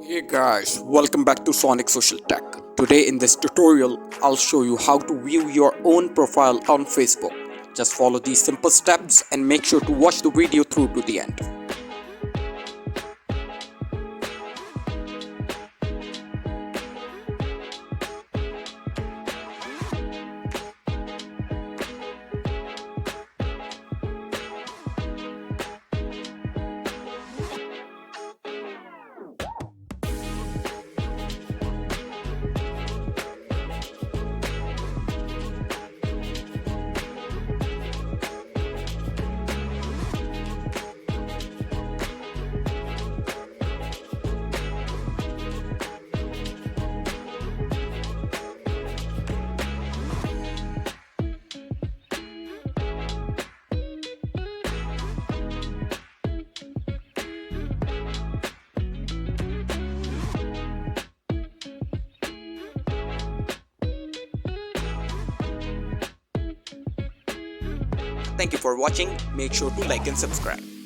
Hey guys, welcome back to Sonic Social Tech. Today in this tutorial, I'll show you how to view your own profile on Facebook. Just follow these simple steps and make sure to watch the video through to the end. Thank you for watching. Make sure to like and subscribe.